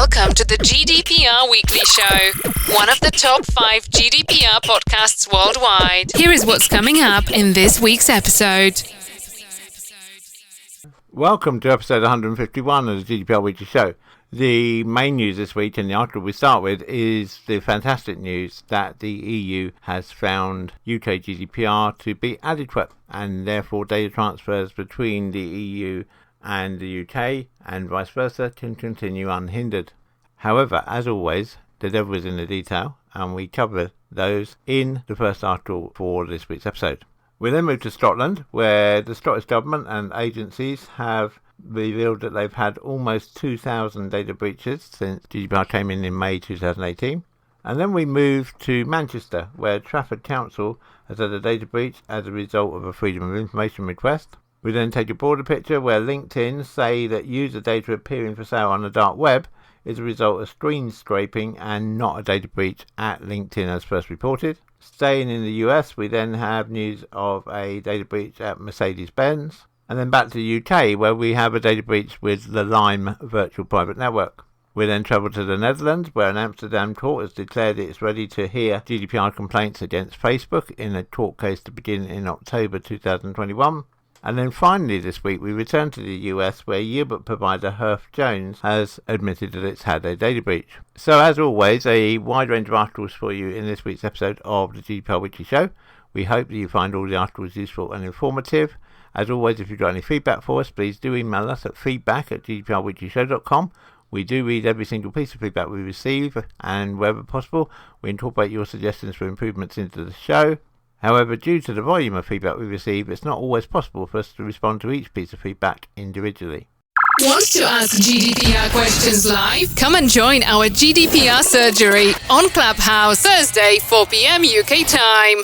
Welcome to the GDPR Weekly Show, one of the top 5 GDPR podcasts worldwide. Here is what's coming up in this week's episode. Welcome to episode 151 of the GDPR Weekly Show. The main news this week, and the article we start with, is the fantastic news that the EU has found UK GDPR to be adequate, and therefore data transfers between the EU and the UK and vice versa can continue unhindered. However, as always, the devil is in the detail, and we cover those in the first article for this week's episode. We then move to Scotland, where the Scottish Government and agencies have revealed that they've had almost 2,000 data breaches since GDPR came in May 2018. And then we move to Manchester, where Trafford Council has had a data breach as a result of a Freedom of Information request. We then take a broader picture where LinkedIn say that user data appearing for sale on the dark web is a result of screen scraping and not a data breach at LinkedIn as first reported. Staying in the US, we then have news of a data breach at MercedesBenz. And then back to the UK, where we have a data breach with the Lime virtual private network. We then travel to the Netherlands, where an Amsterdam court has declared it's ready to hear GDPR complaints against Facebook in a court case to begin in October 2021. And then finally this week we return to the US, where Yearbook provider Herff Jones has admitted that it's had a data breach. So as always, a wide range of articles for you in this week's episode of the GDPR Weekly Show. We hope that you find all the articles useful and informative. As always, if you've got any feedback for us, please do email us at feedback@gdprweeklyshow.com. We do read every single piece of feedback we receive, and wherever possible, we incorporate your suggestions for improvements into the show. However, due to the volume of feedback we receive, it's not always possible for us to respond to each piece of feedback individually. Want to ask GDPR questions live? Come and join our GDPR surgery on Clubhouse, Thursday, 4 p.m. UK time.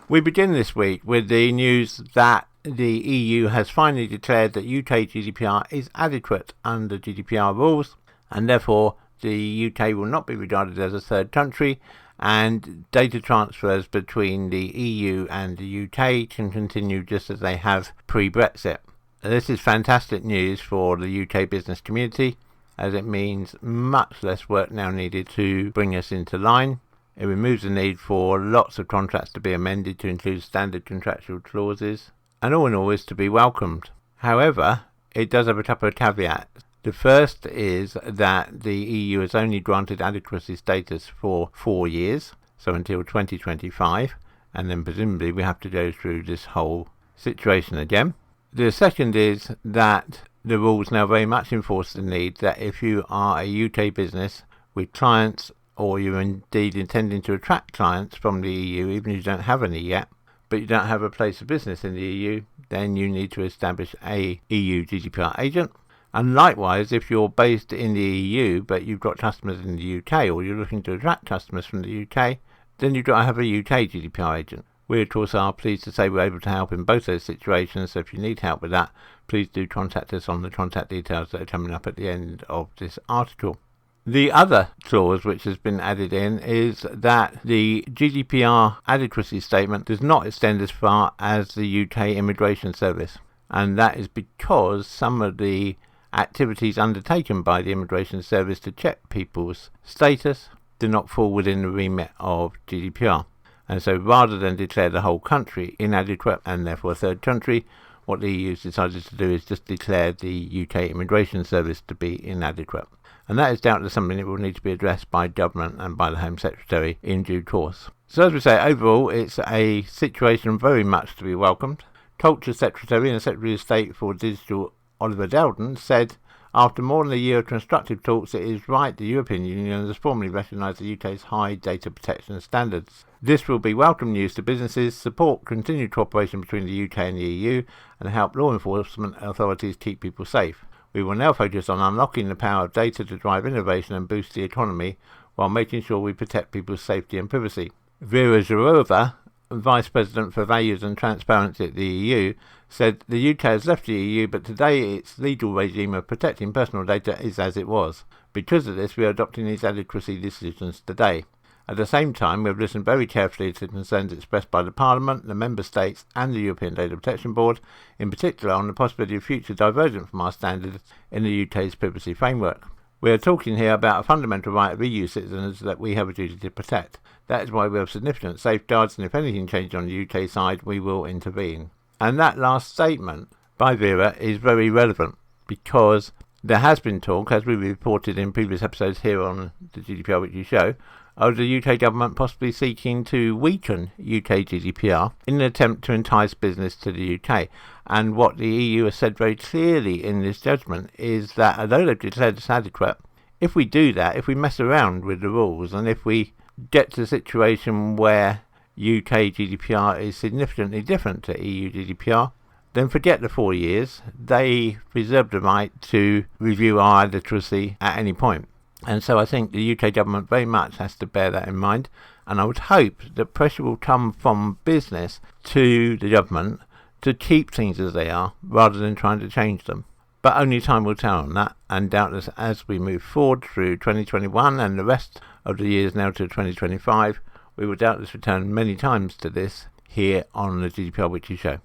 We begin this week with the news that the EU has finally declared that UK GDPR is adequate under GDPR rules, and therefore the UK will not be regarded as a third country, and data transfers between the EU and the UK can continue just as they have pre-Brexit. This is fantastic news for the UK business community, as it means much less work now needed to bring us into line. It removes the need for lots of contracts to be amended to include standard contractual clauses, and all in all is to be welcomed. However, it does have a couple of caveats. The first is that the EU has only granted adequacy status for 4 years, so until 2025, and then presumably we have to go through this whole situation again. The second is that the rules now very much enforce the need that if you are a UK business with clients, or you're indeed intending to attract clients from the EU, even if you don't have any yet, but you don't have a place of business in the EU, then you need to establish a EU GDPR agent. And likewise, if you're based in the EU, but you've got customers in the UK, or you're looking to attract customers from the UK, then you've got to have a UK GDPR agent. We, of course, are pleased to say we're able to help in both those situations, so if you need help with that, please do contact us on the contact details that are coming up at the end of this article. The other clause which has been added in is that the GDPR adequacy statement does not extend as far as the UK Immigration Service, and that is because some of the activities undertaken by the Immigration Service to check people's status do not fall within the remit of GDPR. And so rather than declare the whole country inadequate and therefore a third country, what the EU has decided to do is just declare the UK Immigration Service to be inadequate. And that is doubtless something that will need to be addressed by government and by the Home Secretary in due course. So as we say, overall it's a situation very much to be welcomed. Culture Secretary and the Secretary of State for Digital, Oliver Dowden, said, "After more than a year of constructive talks, it is right the European Union has formally recognised the UK's high data protection standards. This will be welcome news to businesses, support continued cooperation between the UK and the EU, and help law enforcement authorities keep people safe. We will now focus on unlocking the power of data to drive innovation and boost the economy, while making sure we protect people's safety and privacy." Vera Jourova, Vice President for Values and Transparency at the EU, said the UK has left the EU, but today its legal regime of protecting personal data is as it was. Because of this, we are adopting these adequacy decisions today. At the same time, we have listened very carefully to concerns expressed by the Parliament, the Member States and the European Data Protection Board, in particular on the possibility of future divergence from our standards in the UK's privacy framework. We are talking here about a fundamental right of EU citizens that we have a duty to protect. That is why we have significant safeguards, and if anything changes on the UK side, we will intervene. And that last statement by Vera is very relevant, because there has been talk, as we reported in previous episodes here on the GDPR Weekly Show, of the UK government possibly seeking to weaken UK GDPR in an attempt to entice business to the UK. And what the EU has said very clearly in this judgment is that although they've declared this adequate, if we do that, if we mess around with the rules, and if we get to a situation where UK GDPR is significantly different to EU GDPR, then forget the 4 years. They reserve the right to review our adequacy at any point. And so I think the UK government very much has to bear that in mind. And I would hope that pressure will come from business to the government to keep things as they are, rather than trying to change them. But only time will tell on that. And doubtless as we move forward through 2021 and the rest of the years now to 2025, we will doubtless return many times to this here on the GDPR Weekly Show.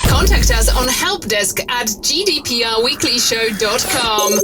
Contact us on helpdesk@gdprweeklyshow.com.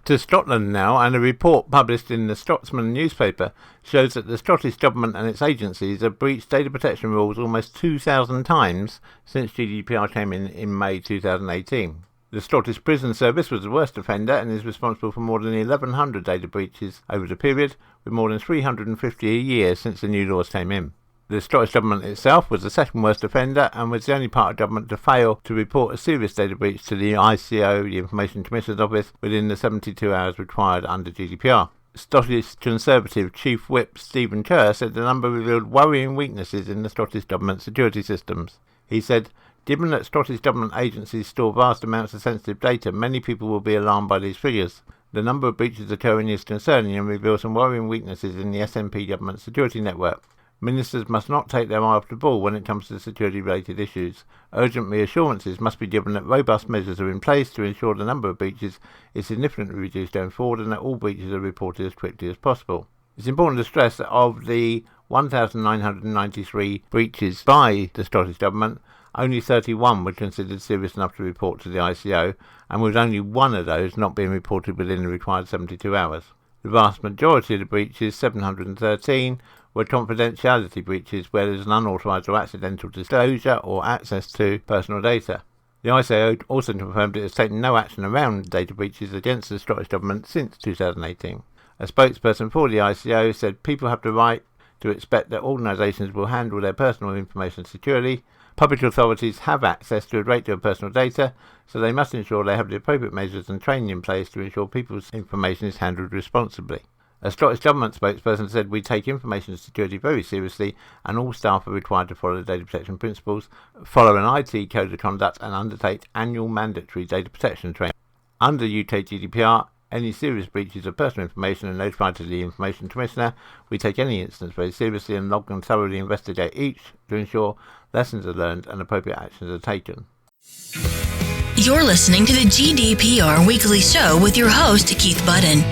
To Scotland now, and a report published in the Scotsman newspaper shows that the Scottish Government and its agencies have breached data protection rules almost 2,000 times since GDPR came in May 2018. The Scottish Prison Service was the worst offender and is responsible for more than 1,100 data breaches over the period, with more than 350 a year since the new laws came in. The Scottish Government itself was the second worst offender and was the only part of government to fail to report a serious data breach to the ICO, the Information Commissioner's Office, within the 72 hours required under GDPR. Scottish Conservative Chief Whip Stephen Kerr said the number revealed worrying weaknesses in the Scottish Government security systems. He said, "Given that Scottish Government agencies store vast amounts of sensitive data, many people will be alarmed by these figures. The number of breaches occurring is concerning and reveals some worrying weaknesses in the SNP Government security network. Ministers must not take their eye off the ball when it comes to security-related issues. Urgent reassurances must be given that robust measures are in place to ensure the number of breaches is significantly reduced going forward and that all breaches are reported as quickly as possible." It's important to stress that of the 1,993 breaches by the Scottish Government, only 31 were considered serious enough to report to the ICO, and with only one of those not being reported within the required 72 hours. The vast majority of the breaches, 713, were confidentiality breaches where there is an unauthorised or accidental disclosure or access to personal data. The ICO also confirmed it has taken no action around data breaches against the Scottish Government since 2018. A spokesperson for the ICO said people have the right to expect that organisations will handle their personal information securely. Public authorities have access to a great deal of personal data, so they must ensure they have the appropriate measures and training in place to ensure people's information is handled responsibly. A Scottish Government spokesperson said, "We take information security very seriously and all staff are required to follow the data protection principles, follow an IT code of conduct and undertake annual mandatory data protection training. Under UK GDPR, any serious breaches of personal information are notified to the Information Commissioner. We take any instance very seriously and log and thoroughly investigate each to ensure lessons are learned and appropriate actions are taken." You're listening to the GDPR Weekly Show with your host, Keith Budden.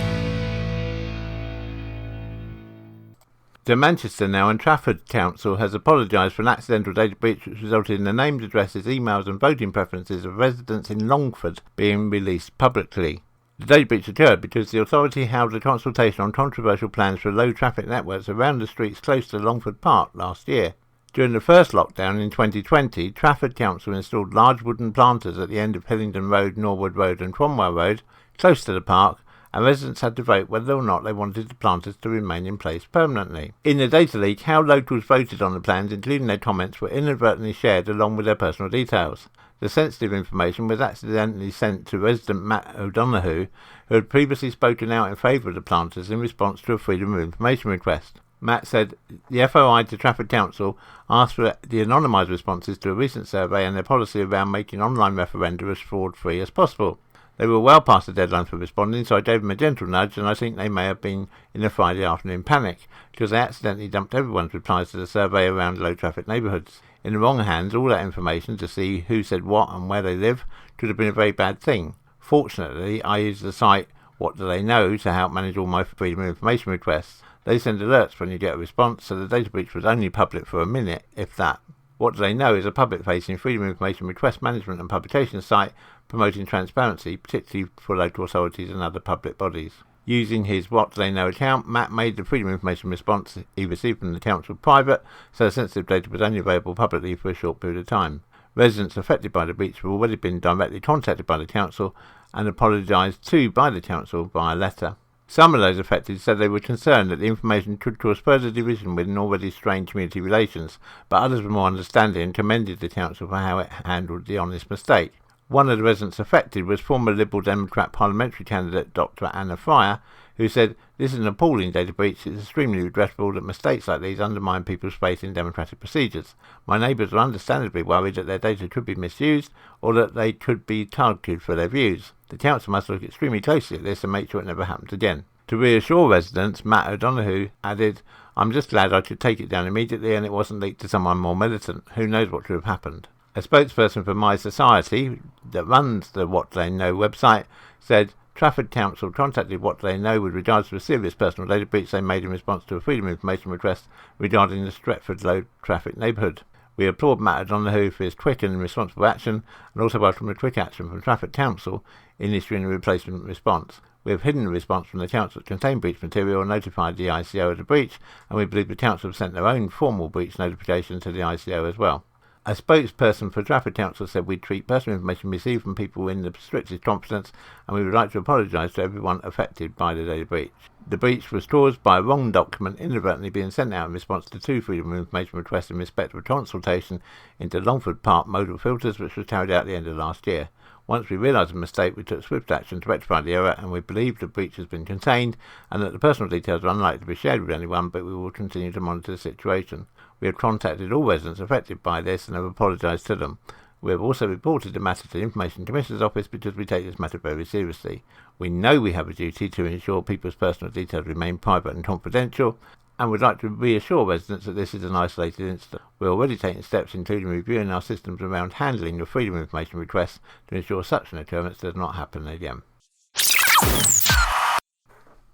To Manchester now, and Trafford Council has apologised for an accidental data breach which resulted in the named addresses, emails and voting preferences of residents in Longford being released publicly. The data breach occurred because the authority held a consultation on controversial plans for low traffic networks around the streets close to Longford Park last year. During the first lockdown in 2020, Trafford Council installed large wooden planters at the end of Hillingdon Road, Norwood Road and Cromwell Road, close to the park, and residents had to vote whether or not they wanted the planters to remain in place permanently. In the data leak, how locals voted on the plans, including their comments, were inadvertently shared along with their personal details. The sensitive information was accidentally sent to resident Matt O'Donoghue, who had previously spoken out in favour of the planters in response to a Freedom of Information request. Matt said the FOI to Trafford Council asked for the anonymised responses to a recent survey and their policy around making online referenda as fraud-free as possible. They were well past the deadline for responding, so I gave them a gentle nudge, and I think they may have been in a Friday afternoon panic, because they accidentally dumped everyone's replies to the survey around low-traffic neighbourhoods. In the wrong hands, all that information to see who said what and where they live could have been a very bad thing. Fortunately, I used the site What Do They Know to help manage all my Freedom of Information requests. They send alerts when you get a response, so the data breach was only public for a minute, if that. What Do They Know is a public-facing Freedom of Information request management and publication site promoting transparency, particularly for local authorities and other public bodies. Using his What They Know account, Matt made the Freedom of Information response he received from the council private, so sensitive data was only available publicly for a short period of time. Residents affected by the breach have already been directly contacted by the council and apologised to by the council via letter. Some of those affected said they were concerned that the information could cause further division within already strained community relations, but others were more understanding and commended the council for how it handled the honest mistake. One of the residents affected was former Liberal Democrat parliamentary candidate Dr. Anna Fryer, who said, "This is an appalling data breach. It's extremely regrettable that mistakes like these undermine people's faith in democratic procedures. My neighbours are understandably worried that their data could be misused or that they could be targeted for their views. The council must look extremely closely at this and make sure it never happens again." To reassure residents, Matt O'Donoghue added, "I'm just glad I could take it down immediately and it wasn't leaked to someone more militant. Who knows what could have happened." A spokesperson for My Society, that runs the What They Know website, said Trafford Council contacted What They Know with regards to a serious personal data breach they made in response to a Freedom of Information request regarding the Stretford low traffic neighbourhood. We applaud Matt O'Donoghue for his quick and responsible action and also welcome the quick action from Trafford Council in issuing a replacement response. We have hidden the response from the council that contained breach material and notified the ICO of the breach, and we believe the council have sent their own formal breach notification to the ICO as well. A spokesperson for Trafford Council said we treat personal information received from people in the strictest confidence, and we would like to apologise to everyone affected by the data breach. The breach was caused by a wrong document inadvertently being sent out in response to two Freedom of Information requests in respect of a consultation into Longford Park modal filters, which was carried out at the end of last year. Once we realised the mistake, we took swift action to rectify the error, and we believe the breach has been contained and that the personal details are unlikely to be shared with anyone, but we will continue to monitor the situation. We have contacted all residents affected by this and have apologised to them. We have also reported the matter to the Information Commissioner's Office because we take this matter very seriously. We know we have a duty to ensure people's personal details remain private and confidential, and would like to reassure residents that this is an isolated incident. We are already taking steps including reviewing our systems around handling the Freedom of Information requests to ensure such an occurrence does not happen again.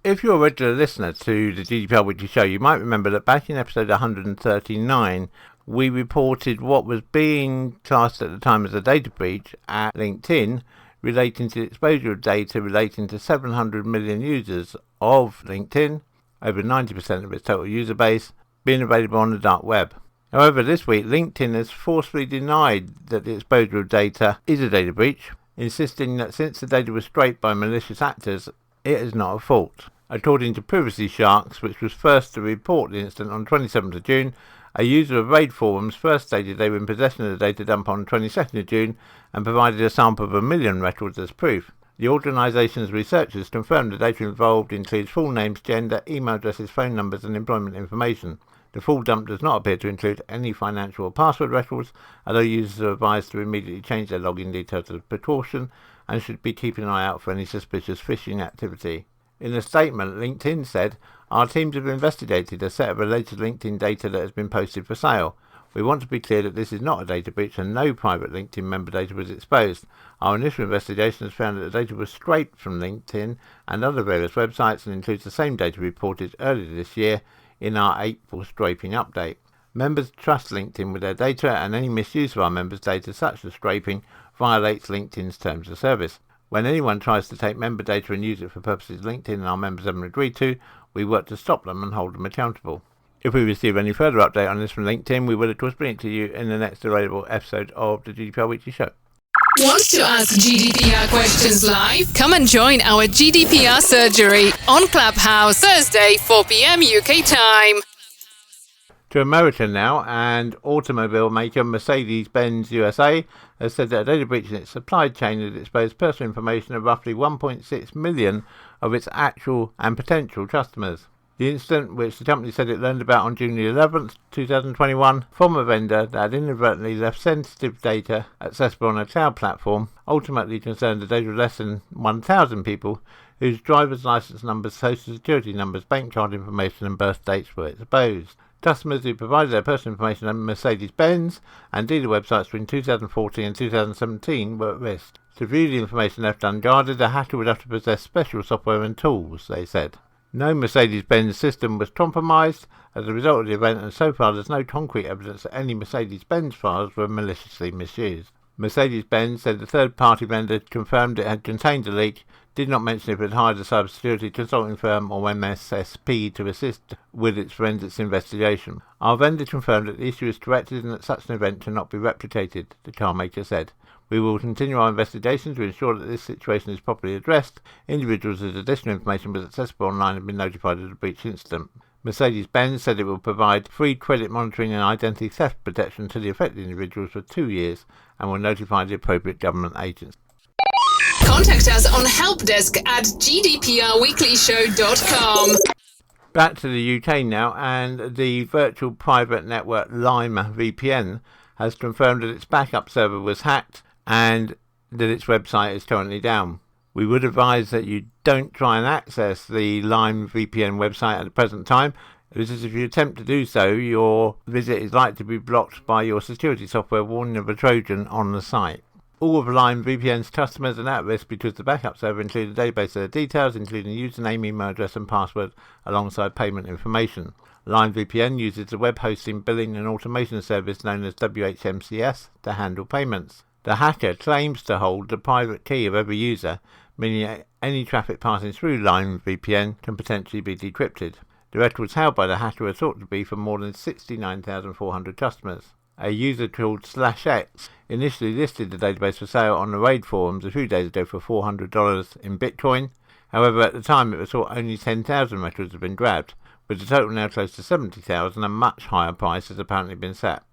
If you're a regular listener to the GDPR Weekly Show, you might remember that back in episode 139, we reported what was being classed at the time as a data breach at LinkedIn relating to the exposure of data relating to 700 million users of LinkedIn, over 90% of its total user base, being available on the dark web. However, this week, LinkedIn has forcefully denied that the exposure of data is a data breach, insisting that since the data was scraped by malicious actors, it is not a fault. According to Privacy Sharks, which was first to report the incident on 27th of June, a user of Raid forums first stated they were in possession of the data dump on 22nd of June and provided a sample of 1 million records as proof. The organisation's researchers confirmed the data involved includes full names, gender, email addresses, phone numbers and employment information. The full dump does not appear to include any financial or password records, although users are advised to immediately change their login details as a precaution and should be keeping an eye out for any suspicious phishing activity. In a statement, LinkedIn said, "Our teams have investigated a set of alleged LinkedIn data that has been posted for sale. We want to be clear that this is not a data breach and no private LinkedIn member data was exposed. Our initial investigation has found that the data was scraped from LinkedIn and other various websites and includes the same data reported earlier this year in our April scraping update. Members trust LinkedIn with their data, and any misuse of our members' data, such as scraping, violates LinkedIn's terms of service. When anyone tries to take member data and use it for purposes LinkedIn and our members haven't agreed to, we work to stop them and hold them accountable." If we receive any further update on this from LinkedIn, we will of course bring it to you in the next available episode of the GDPR Weekly Show. Want to ask GDPR questions live? Come and join our GDPR surgery on Clubhouse, Thursday, 4 p.m. UK time. To America now, and automobile maker MercedesBenz USA has said that a data breach in its supply chain has exposed personal information of roughly 1.6 million of its actual and potential customers. The incident, which the company said it learned about on June 11th, 2021, from a vendor that had inadvertently left sensitive data accessible on a cloud platform, ultimately concerned the data of less than 1,000 people whose driver's license numbers, social security numbers, bank card information and birth dates were exposed. Customers who provided their personal information on Mercedes-Benz and dealer websites between 2014 and 2017 were at risk. To view the information left unguarded, a hacker would have to possess special software and tools, they said. No Mercedes-Benz system was compromised as a result of the event, and so far there's no concrete evidence that any Mercedes-Benz files were maliciously misused. Mercedes-Benz said the third-party vendor confirmed it had contained the leak, did not mention if it had hired a cybersecurity consulting firm or MSSP to assist with its forensics investigation. Our vendor confirmed that the issue is corrected and that such an event cannot be replicated, the carmaker said. We will continue our investigation to ensure that this situation is properly addressed. Individuals with additional information was accessible online have been notified of the breach incident. Mercedes-Benz said it will provide free credit monitoring and identity theft protection to the affected individuals for 2 years and will notify the appropriate government agents. Contact us on helpdesk@gdprweeklyshow.com. Back to the UK now, and the virtual private network Lime VPN has confirmed that its backup server was hacked and that its website is currently down. We would advise that you don't try and access the Lime VPN website at the present time, because if you attempt to do so, your visit is likely to be blocked by your security software warning of a Trojan on the site. All of Lime VPN's customers are at risk because the backup server includes a database of their details, including username, email address and password, alongside payment information. Lime VPN uses a web hosting, billing and automation service known as WHMCS to handle payments. The hacker claims to hold the private key of every user, meaning any traffic passing through Lime VPN can potentially be decrypted. The records held by the hacker are thought to be for more than 69,400 customers. A user called /X initially listed the database for sale on the Raid forums a few days ago for $400 in Bitcoin. However, at the time it was thought only 10,000 records had been grabbed, with the total now close to 70,000. A much higher price has apparently been set.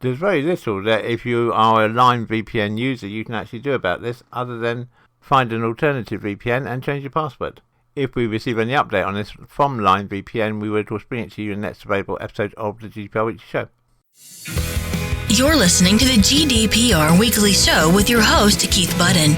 There's very little that if you are a Lime VPN user you can actually do about this other than find an alternative VPN and change your password. If we receive any update on this from Lime VPN, we will of course bring it to you in the next available episode of the GDPR Weekly Show. You're listening to the GDPR Weekly Show with your host, Keith Budden.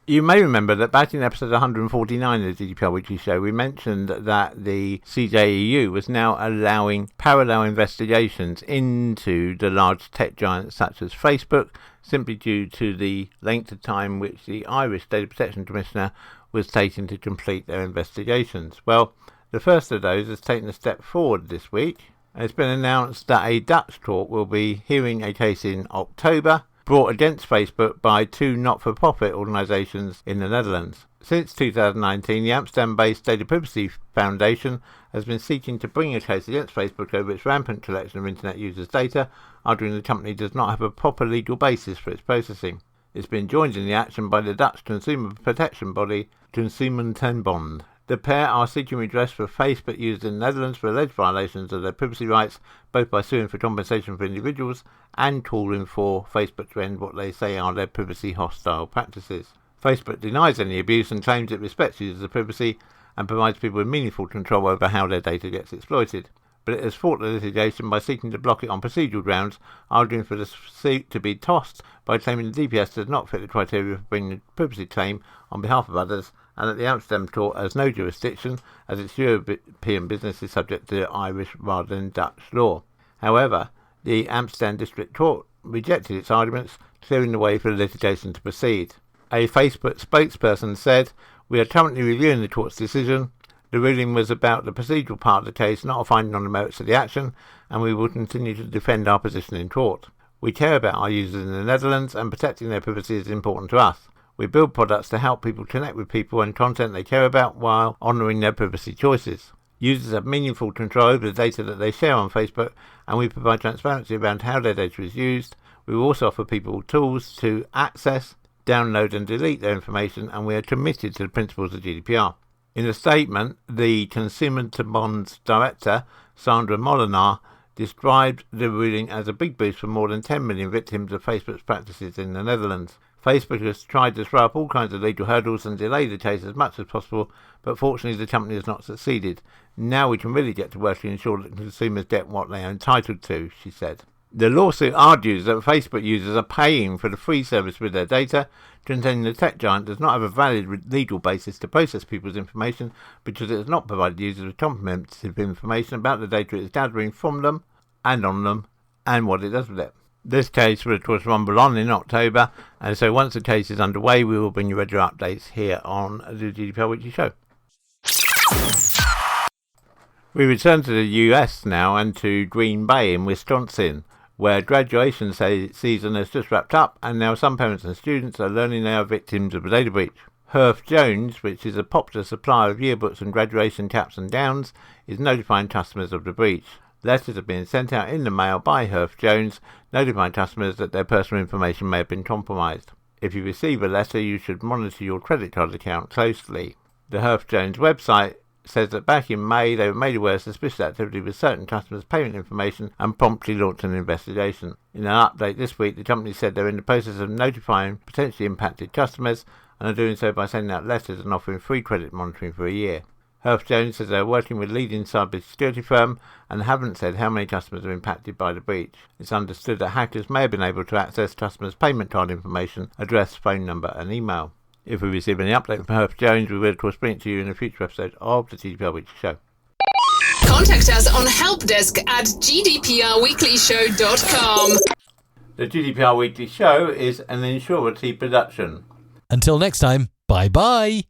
You may remember that back in episode 149 of the GDPR Weekly Show, we mentioned that the CJEU was now allowing parallel investigations into the large tech giants such as Facebook, simply due to the length of time which the Irish Data Protection Commissioner was taking to complete their investigations. Well, the first of those has taken a step forward this week. It's been announced that a Dutch court will be hearing a case in October brought against Facebook by two not-for-profit organisations in the Netherlands. Since 2019, the Amsterdam-based Data Privacy Foundation has been seeking to bring a case against Facebook over its rampant collection of internet users' data, arguing the company does not have a proper legal basis for its processing. It's been joined in the action by the Dutch consumer protection body Consumentenbond. The pair are seeking redress for Facebook users in the Netherlands for alleged violations of their privacy rights, both by suing for compensation for individuals and calling for Facebook to end what they say are their privacy hostile practices. Facebook denies any abuse and claims it respects users' privacy and provides people with meaningful control over how their data gets exploited. But it has fought the litigation by seeking to block it on procedural grounds, arguing for the suit to be tossed by claiming the DPS does not fit the criteria for bringing a privacy claim on behalf of others, and that the Amsterdam court has no jurisdiction as its European business is subject to Irish rather than Dutch law. However, the Amsterdam District Court rejected its arguments, clearing the way for the litigation to proceed. A Facebook spokesperson said, "We are currently reviewing the court's decision. The ruling was about the procedural part of the case, not a finding on the merits of the action, and we will continue to defend our position in court. We care about our users in the Netherlands, and protecting their privacy is important to us. We build products to help people connect with people and content they care about while honouring their privacy choices. Users have meaningful control over the data that they share on Facebook, and we provide transparency around how their data is used. We will also offer people tools to access, download and delete their information, and we are committed to the principles of GDPR." In a statement, the Consumentenbond's director, Sandra Molinar, described the ruling as a big boost for more than 10 million victims of Facebook's practices in the Netherlands. Facebook has tried to throw up all kinds of legal hurdles and delay the case as much as possible, but fortunately the company has not succeeded. Now we can really get to work and ensure that consumers get what they are entitled to, she said. The lawsuit argues that Facebook users are paying for the free service with their data, contending the tech giant does not have a valid legal basis to process people's information because it has not provided users with comprehensive information about the data it is gathering from them and on them and what it does with it. This case will of course rumble on in October, and so once the case is underway we will bring you regular updates here on the GDPR Weekly Show. We return to the US now and to Green Bay in Wisconsin, where graduation season has just wrapped up and now some parents and students are learning they are victims of a data breach. Herff Jones, which is a popular supplier of yearbooks and graduation caps and gowns, is notifying customers of the breach. Letters are being sent out in the mail by Herff Jones, notifying customers that their personal information may have been compromised. If you receive a letter, you should monitor your credit card account closely. The Herff Jones website says that back in May they were made aware of suspicious activity with certain customers' payment information and promptly launched an investigation. In an update this week, the company said they're in the process of notifying potentially impacted customers and are doing so by sending out letters and offering free credit monitoring for a year. Herff Jones says they're working with a leading cybersecurity firm and haven't said how many customers are impacted by the breach. It's understood that hackers may have been able to access customers' payment card information, address, phone number and email. If we receive any update from Herff Jones, we will of course bring it to you in a future episode of the GDPR Weekly Show. Contact us on helpdesk@gdprweeklyshow.com. The GDPR Weekly Show is an Insurity production. Until next time, bye-bye.